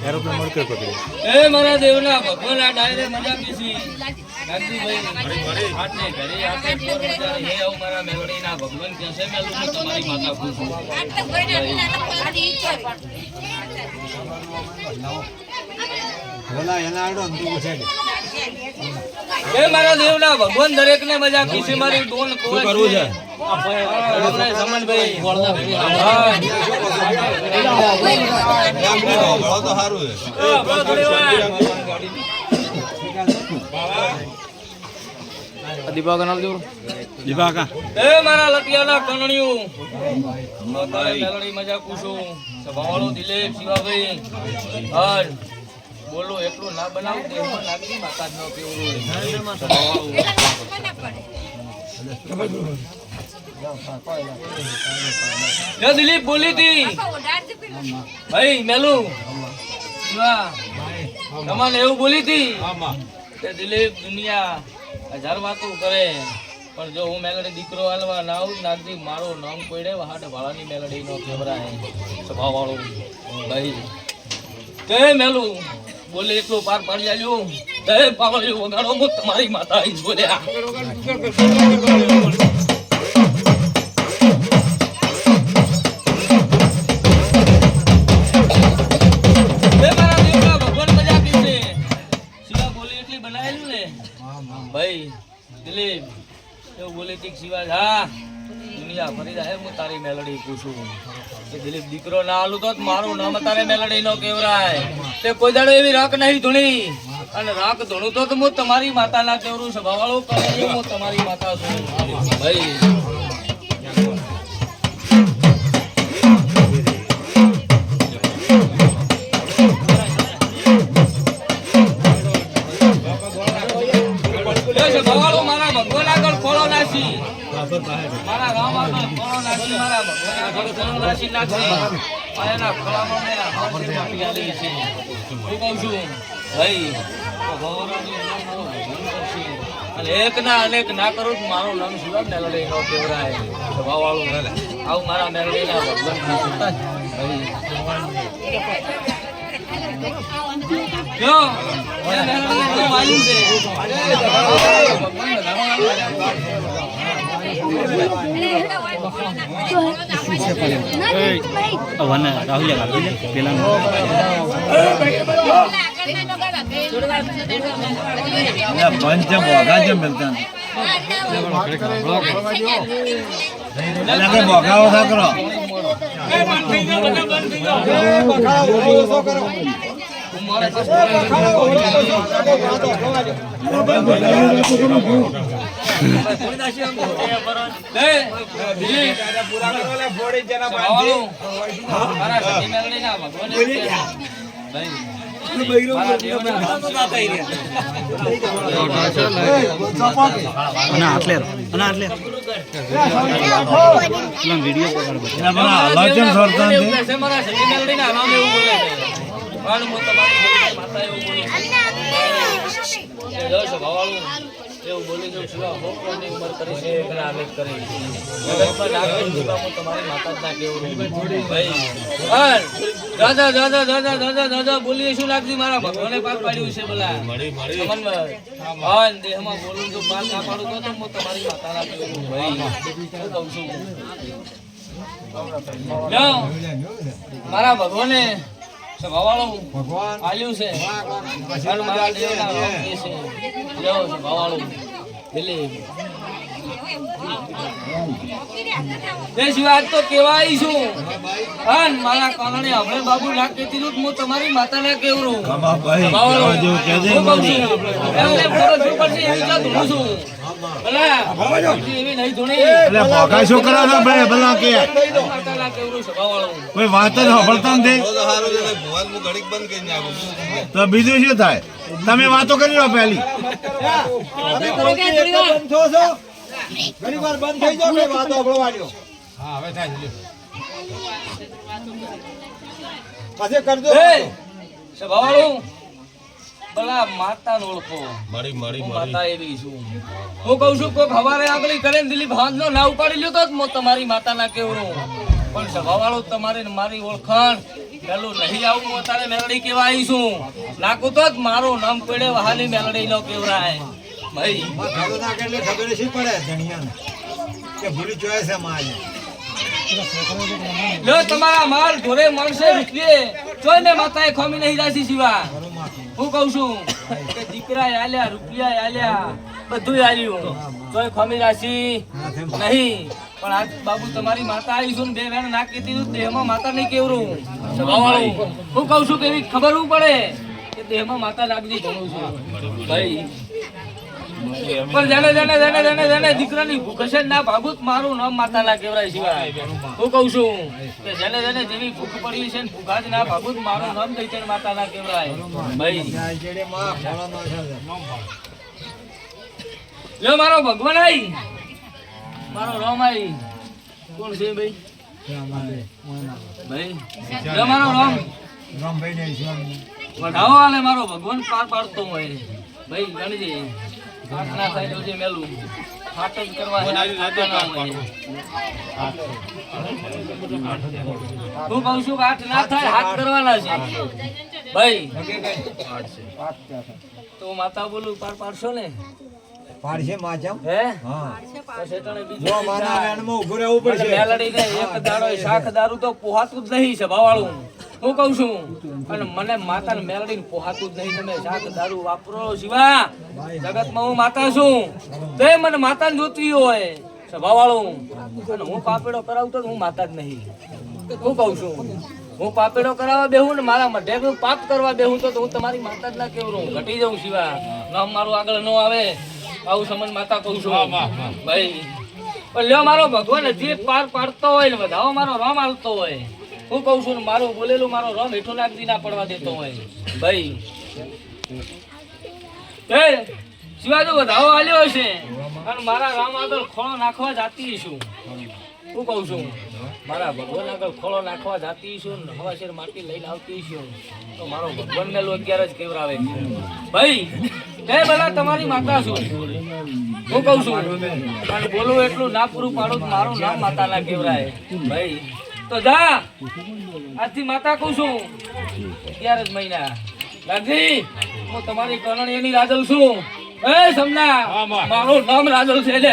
Aeroplane mode કર પકડી એ મારા દેવના ભગવાન આ ડાયરે મજા પીસી નાગજીભાઈ આટલે ઘરે આપણે પોર મજા હે આવ મારા મેલડીના ભગવાન કે છે મેલું હું તમારી માતા પૂછું ભલા એના આડો અંતુ છે એ મારા દેવના ભગવાન દરેકને મજા પીસી મારી ડોન કોઈ કરવું છે આપણે સમનભાઈ બોલના ભળો તો સારું છે દીપા કનાલ જોર દીપા કા એ મારા લટિયાના કણણિયું માતાએ મેલડી મજા પૂછું સભાવાળો દિલીપ શિવાભાઈ હર બોલો એટલું ના બનાવું દે હું નાગી માતા નો પેવરો સભાવાળો દિલીપ બોલી હતી ભાઈ મેલું શિવા તમને એવું બોલી હતી કે દિલીપ દુનિયા 1000 વાતો કરે પણ જો હું મેલડી દીકરો હાલવા ના આવું નાગજી મારો નામ કોઈડે વહાડ વાળાની મેલડી નો કેવરાય સ્વભાવ વાળો ભાઈ કે મેલું બોલે એટલું પાર પાડી આલ્યો તે પાવળિયો વગાડો હું તમારી માતા આઈ બોલ્યા ભાઈ દિલીપ એવું બોલે તીક શિવાજ હા દુનિયા ફરી જાય હું તારી મેલડી પૂછું કે દિલીપ દીકરો ના આલું તો મારું નામ તારે મેલડી નો કેવરાય તે કોઈ દાડો એવી રાખ નહીં ધૂણી અને રાખ ધૂણું તો હું તમારી માતા ના કેવરું સ્વભાવવાળો કરી હું તમારી માતા છું ભાઈ મારા ગામ આગળ કોળો નાખી મારા ભગવાન આગળ કોળો નાખી નાખી આના ખોળામાં મેં હાથ માપી આલી છે હું કહું છું ભાઈ ભગવાનની મારો ભજન કરશે અને એક ના અનેક ના કરું તો મારું નામ શિવા મેલડી નો કેવરાય સ્વભાવવાળું આવું મારા મેલડીના ભગવાન ભાઈ ક્યો મેલડી માલુમ છે અવન રાહુલ પેલા પંચ બોગા જે મિલતા બોગાઓ ના કરો એવું બોલી જો શિવા હોપની ઉંમર કરી છે કે આલેખ કરી જગત પર નાખી શિવા હું તમારી માતા જ ના કેવું ભાઈ અન દાદા દાદા દાદા દાદા દાદા બોલી શું લાગતી મારા ભગવાને પાક પાડ્યું છે બોલા સમન્વય અન દેહમાં બોલું જો પાક ના પાડું તો હું તમારી માતા ના કેવું ભાઈ હું કહું છું લ્યો મારા ભગવાને સ્વભાવવાળો ભગવાન આલ્યું છે અને મારા દેવના રોગ છે લ્યો સ્વભાવવાળો દિલીપ તે શિવાજ તો કેવાય છું અન મારા કારણે હવે બાબુ ના કેતી હું તમારી માતાને કેવરું સ્વભાવવાળો જો કહેજે એમને બોલો શું કરશે એવી તો ધૂણું છું ભલા એવી નહીં ધૂણી એટલે ભોગા શું કરા ના ભાઈ ભલા કે માતાના કેવરું સ્વભાવવાળો કોઈ વાત જ સાંભળતા નથી તો બીજું શું થાય તમે વાતો કરી લો પહેલી ઘણીવાર બંધ થઈ જાવ વાતો સાંભળવાની હા હવે થાય પછી કરજો સ્વભાવવાળો ભલા માતા નો ઓળખો મળી મળી માતા એવી છું હું કહું છું કોક હવારે આગળ કરે દિલીપ હાથ નો ના ઉપાડી લ્યો તો તમારી માતા ના કેવરું પણ સ્વભાવવાળો તમારે મારી ઓળખાણ પેલું નહીં આવું હું તારે મેલડી કેવા આવીશું નાખું તો જ મારું નામ પડે વહાલી મેલડી નો કેવરાય ભાઈ ખાધું ના કે એટલે ખબર શી પડે ધણિયાને કે ભૂલી જોયા છે માં આજે. લો તમારા માલ ઢોરે મળશે વિકલીએ જોઈને માતાએ ખોમી નહીં રાશી શિવા હું કહું છું કે દીકરા આલ્યા રૂપિયા આલ્યા બધું આલ્યું તોય ખોમી રાશી નહીં પણ આજ બાબુ તમારી માતા આવીશું ને બે વેણ નાખી દીધું દેહમાં માતા નહીં કેવરું સ્વભાવવાળું હું કહું છું કે એવી ખબર હું પડે કે દેહમાં માતા નાખી ઘણું છું ભાઈ પણ જાણે દીકરાની ભૂખ હશે ના ભાગુત મારું નામ માતા ના કેવરાય સિવાય હું કહું છું કે જેને જેવી ભૂખ પડી છે ને ભૂખા જ ના ભાગુત મારું નામ દઈ માતા ના કેવરાય ભાઈ આ જેડે માં ફળો નો છે. લ્યો મારો ભગવાન આઈ મારો રામ આઈ કોણ છે ભાઈ ભાઈ લ્યો મારો રામ રામભાઈ ને ઈશ્વર વઢાવો આલે મારો ભગવાન પાર પાડતો હોય ભાઈ ગણજે ના થાય તો જે મેલું હાથ જ કરવા હું કહું છું કે હાથ ના થાય હાથ કરવાના છે ભાઈ તો માતા બોલું પાર પાડશો ને પાડશે માચમ. હે હા પછી તને બીજું જો માના વેણમાં ઊભું રહેવું પડશે. મેલડીને એક દાડો શાખ દારૂ તો પોહાતું જ નહીં છે ભાવાળું હું કહું છું અને મને માતા ને મેલડીને પોહાતું જ નહીં તમે શાખ દારૂ વાપરો શિવા જગતમાં હું માતા છું તે મને માતા ને જોતી હોય સ્વભાવવાળું અને હું પાપેડો કરાવતો હું માતા જ નહીં હું કહું છું હું પાપેડો કરાવવા બેહું ને મારા મઢે પાપ કરવા બેહું તો હું તમારી માતા જ ના કેવરું ઘટી જાઉં શિવા નામ મારું આગળ ન આવે આવું સમજ માતા કહું છું ભાઈ પણ લ્યો મારો ભગવાન હજી પાર પાડતો હોય ને વધાવો મારો રામ હાલતો હોય હું કહું છું ને મારું બોલેલું મારો રામ હેઠો નાખી ના પડવા દેતો હોય ભાઈ એ શિવાજુ વધાવો હાલ્યો છે અને મારા રામ આગળ ખોળો નાખવા જાતી છું હું કહું છું મારા ભગવાન આગળ ખોળો નાખવા જાતી છું ને હવા શેર માટી લઈને આવતી છું તો મારો ભગવાન મેલું 11 જ કેવરાવે ભાઈ એ ભલા તમારી માતા છું હું કહું છું અને બોલું એટલું ના પૂરું પાડું તો મારું નામ માતા ના કેવરાય ભાઈ તો જા આજથી માતા કહું છું 11 જ મહિના લાગી હું તમારી કરણીની રાજલ છું એ સમના મારું નામ રાજલ છે લે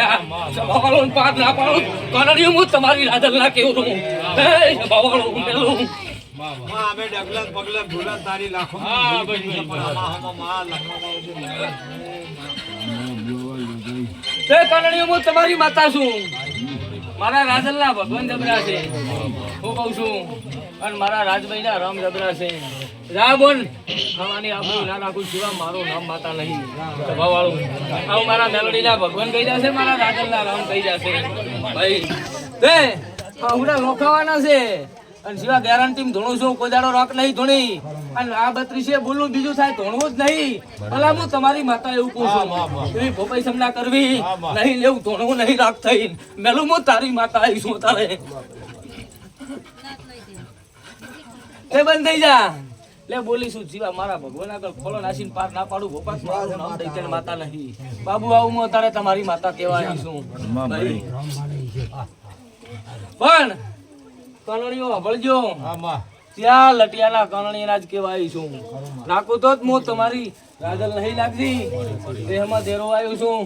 સભાવાળો પાક ના પાડું કરણી હું તમારી રાજલ ના કેવરું એ સભાવાળો મેલું માં અમે ડગલા પગલા ભૂલા તારી લાખો હા ભાઈ માં તે કરણી હું તમારી માતા છું મારા રાજલના ભગવાન જબરા છે હું કહું છું અને મારા રાજભાઈના રામ જબરા છે જા બોલ ખાવાની આપણું ના નાખું શિવા મારું નામ માતા નહીં સ્વભાવવાળું આવું મારા મેલડીના ભગવાન કહી જશે મારા રાજલના રામ કહી જશે ભાઈ તે હુડા લોખાવાના છે અને શિવા ગેરંટી ધોણું છું કોઈ દાડો રોક નહીં ધોણી અને આ 32 બોલું બીજું થાય ધોણવું જ નહીં ભલા હું તમારી માતા એવું કહું છું એવી ભોપાઈ સમના કરવી નહીં લેવું ધોણવું નહીં રાખ થઈ મેલું હું તારી માતા આવીશું તારે એ બંધ થઈ જા લે બોલીશું જીવા મારા ભગવાન આગળ ખોળો નાસીને પાર ના પાડું ભોપા મારું નામ દઈ છે માતા નહીં બાબુ આવું હું તારે તમારી માતા કહેવા આવીશું પણ કણણીઓ ભળજો ત્યાં લટિયાના કણણીના જ કહેવા આવીશું નાખું તો જ હું તમારી રાજલ નહીં લાગતી દેહમાં દેરો આવ્યો છું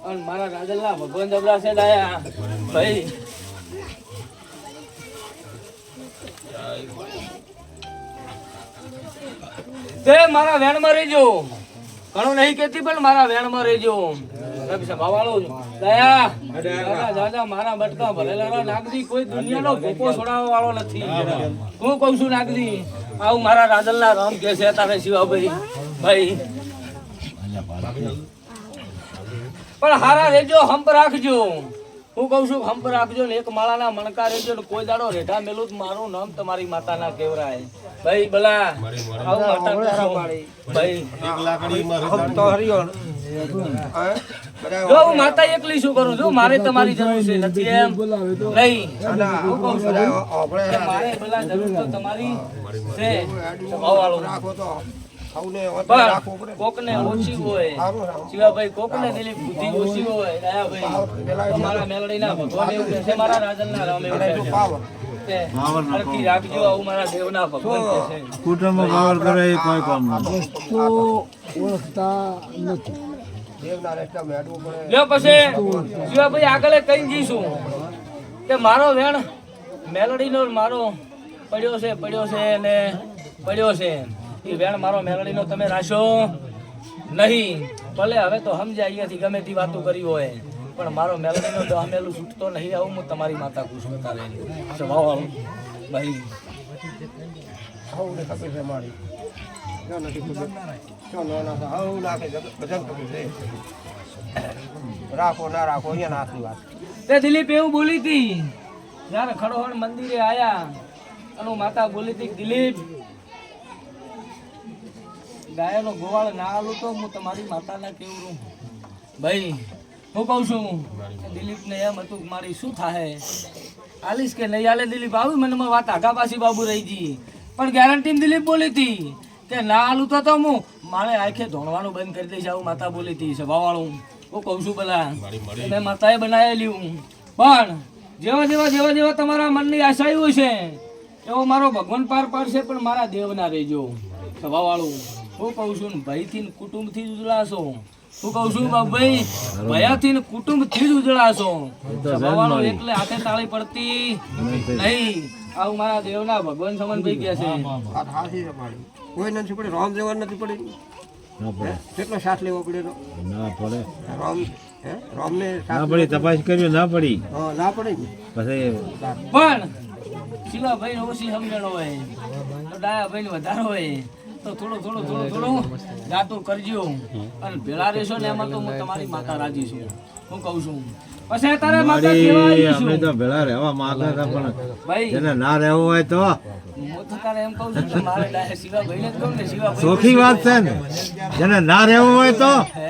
અને મારા રાજલના ભગવાન જબરા છે ડાયા ભાઈ તે મારા વેણમાં રહેજો ઘણું નહીં કેતી પણ મારા વેણમાં રહેજો ભાવાળો દયા દાદા મારા બટકા ભરેલા નાગદી કોઈ દુનિયાનો ભૂકો છોડાવવા વાળો નથી હું કઉ છું નાગદી આવું મારા રાજલના રામ કે છે તારે શિવાભાઈ ભાઈ પણ હારા રેજો હંપ રાખજો હું કઉ છું હંપ રાખજો ને એક માળાના મણકા રહેજો ને કોઈ દાડો રેઢા મેલું મારું નામ તમારી માતા ના કેવરાય ભાઈ ભલા આવું માતા ભાઈ તો હરિયો જો હું માતા એકલી શું કરું છું મારે તમારી જરૂર છે નથી એમ નહીં હું કહું છું કે મારે ભલા જરૂર તો તમારી છે સ્વભાવવાળો કોકને ઓછી હોય શિવાભાઈ કોકને દિલીપ બુદ્ધિ ઓછી હોય દયાભાઈ મારા મેલડીના ભગવાન એવું કહે છે મારા રાજનના રામ એવું કહે છે તે પાવર નો હરખી રાખજો આવું મારા દેવના ભગવાન કહે છે. કુટુંબ પાવર કરે એ કોઈ કામ નહીં. લ્યો પછી શિવાભાઈ આગળ કઈ જઈશું કે મારો વેણ મેલડીનો મારો પડ્યો છે ને પડ્યો છે એ વેણ મારો મેલડીનો તમે રાશો નહીં. ભલે હવે તો સમજાય અહીંયાથી ગમે તે વાતો કરી હોય પણ મારો મેલડીનો દહમેલું છૂટતો નહીં. આવું હું તમારી માતા ખુશ કરતા રહે સ્વભાવ ભાઈ રાખો ના રાખો અહીંયા નાખની વાત. તે દિલીપ એવું બોલી હતી જયારે ખડોહણ મંદિરે આયા અને માતા બોલી હતી દિલીપ ગાયનો ગોવાળ ના આલું તો હું તમારી માતાને કેવું ભાઈ હું કહું છું દિલીપને એમ હતું કે મારી શું થાય આલીશ કે નહીં આલે. દિલીપ આવી મનમાં વાત આઘા પાછી બાબુ રહી ગઈ પણ ગેરંટી દિલીપ બોલી હતી કે ના આલું તો હું મારે આંખે ધોણવાનું બંધ કરી દઈશ. આવું માતા બોલી હતી સભાવાળું હું કહું છું પેલા મેં માતાએ બનાવેલી પણ જેવા તમારા મનની આશા હોય છે એવો મારો ભગવાન પાર પાડશે પણ મારા દેવ ના રહેજો સભાવાળું. હું કહું છું ને ભયથી કુટુંબથી જ ઉજળાશો. હું કહું છું ભાઈ ભયાથી કુટુંબથી જ ઉજળાશો સભાવાળો એટલે હાથે તાળી પડતી નહીં. આવું મારા દેવના ભગવાન સમન ભાઈ કહે છે. કોઈ નથી પડે રામ લેવા નથી પડી કેટલો સાથ લેવો પડે ના પડે રામ રામને ના પડી તપાસ કર્યો ના પડી ના પડે પછી પણ શિવાભાઈ ઓછી સમજણ હોય તો ડાયાભાઈ વધારે હોય તો થોડું જાતું કરજો અને ભેળા રહેશો ને એમાં તો હું તમારી માતા રાજી છું. હું કહું છું પછી તારે માતા કેવા આવી છું અમે તો ભેળા રહેવા માંગતા હતા પણ ભાઈ જેને ના રહેવું હોય તો હું તો તારે એમ કહું છું કે મારે ડાયા શિવાભાઈને જ કહું ને શિવાભાઈ ચોખ્ખી વાત છે ને જેને ના રહેવું હોય તો હે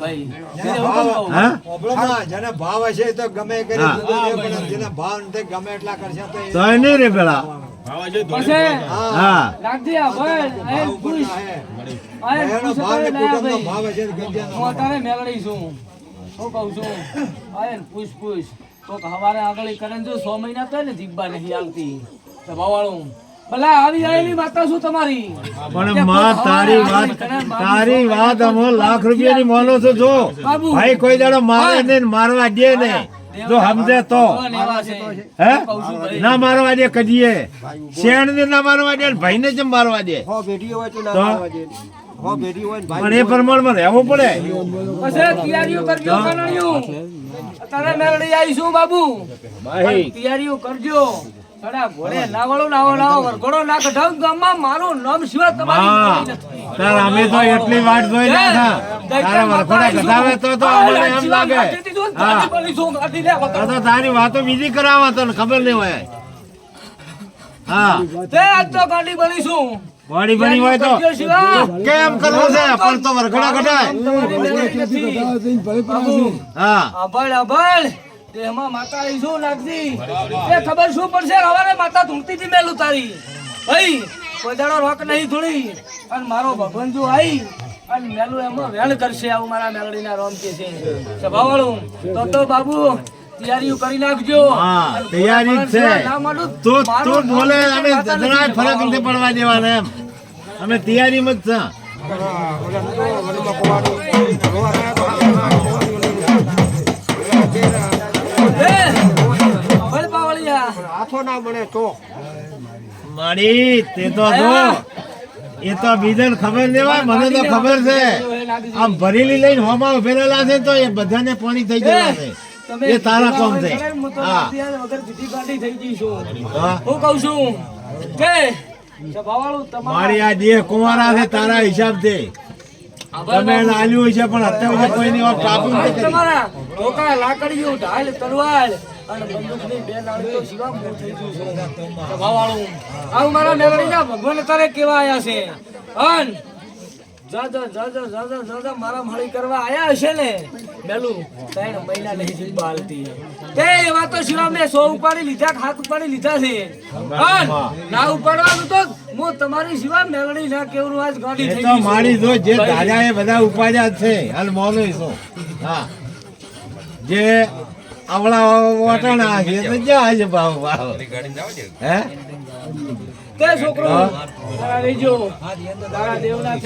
ભાઈ બીજું હું કહું? હા જેને ભાવ હશે તો ગમે કરી હા. પણ જેને ભાવ નથી ગમે એટલા કરશે તો તો એ નહીં રે પેલા પછી હા રાખજે આ ભાઈ આયન પૂછ આયન એનો પૂછ ભાવ ને તારે કુટુંબનો ડાયાભાઈ. ભાવ હશે તો ગંજાનો હું તારે મેળડી છું. હું કહું છું આયન પૂછ તો હવારે આગળ કરે જો 6 મહિના તો ને જીબ્બા નહીં આવતી તો ભાવાળું ભલા આવી આવેલી માતા શું તમારી પણ માં તારી વાત અમો લાખ રૂપિયાની મોનો છો જો બાબુ. ભાઈ કોઈ દાડો મારે ને મારવા દે ને જો સમજે તો ભગવાન એવા છે. હે હું કહું છું ભાઈ. ના મારવા દે કદીએ શેણ ને ના મારવા દે ભાઈ ને જેમ મારવા દે હો બેટી હોય તો ના તો? મારવા દે. હો બેટી હોય ને પણ ભાઈ એ પ્રમાણમાં રહેવું પડે પછી તૈયારીઓ કરજો કાનણિયું. તારે મેળડી આવીશું બાબુ ભાઈ તૈયારીઓ કરજો. સડા ઘોડે નાવળો નાવો વરઘોડો ના કઢાવ ગામમાં મારું નામ સિવાય તમારી હા કોઈ નથી. તાર અમે તો એટલી વાટ જોઈ રહ્યા હતા તારા વરખોડા કઢાવે તો અમને એમ લાગે હા તો તારી વાતો બીજી કરાવવા તને ખબર નહીં હોય હા ગાડી બનીશું વાડી બની હોય તો કેમ કરવું છે પણ તો વરખોડા કઢાય હા આભાળ દેહમાં માતા આવીશું નાખજી એ ખબર શું પડશે હવારે માતા ધૂળતી હતી મેલું તારી ભાઈ કોઈ દાડો રોક નહીં થોડી અને મારો ભગવાન જો આવી અને મેલું એમાં વેણ કરશે આવું મારા મેલડીના રોમ કે છે સભાવાળું તો બાબુ તૈયારીઓ કરી નાખજો હા અને તૈયારી જ છે ના માંડું, તું મારું તું બોલે નામ અમે માતા નથી જરાય ફરક નથી પડવા દેવાના એમ અમે તૈયારીમાં જ છે ભલે પાવળિયા. હાથો ના મળે તો મારી તે તો જો એ તો બીજાને ખબર નહીં હોય મને તો ખબર છે આમ ભરેલી લઈને હોમાં ઉભેલા છે તો એ બધાને પાણી થઈ જવા છે તમે એ તારા કોમ છે હું તો હા વગર બીજી ગાડી થઈ ગઈ છું હા. હું કહું છું કે સભાવાળું તમારા મારી આ દેહ કુંવારા છે તારા હિસાબથી તમે એને આલ્યું છે પણ અત્યારે કોઈની વાત કાપી નથી કરી. તમારા ધોકા લાકડીઓ ઢાલ તલવાર અને બંદૂકની બે નાળી તો શિવા મોર થઈ ગયું છે સભાવાળું આવું મારા મેલડીના ભગવાન તારે કેવા આયા છે અન જા મારા મળી કરવા આયા હશે ને મેલું 3 મહિના નહીં જીભ હાલતી તે એવા તો શિવા મેં 100 ઉપાડી લીધા કે હાથ ઉપાડી લીધા છે અન ના ઉપાડવાનું તો હું તમારી શિવા મેલડી ના કેવરું આજ ગાડી એ થઈ તો ગઈ છે. મારી જો જે ધાર્યા એ બધા ઉપાડ્યા જ છે હાલ મોનો છો હા જે આવડા વટાણા છે તો જ્યાં છે ભાવ હે તે છોકરો તારા લેજો તારા દેવના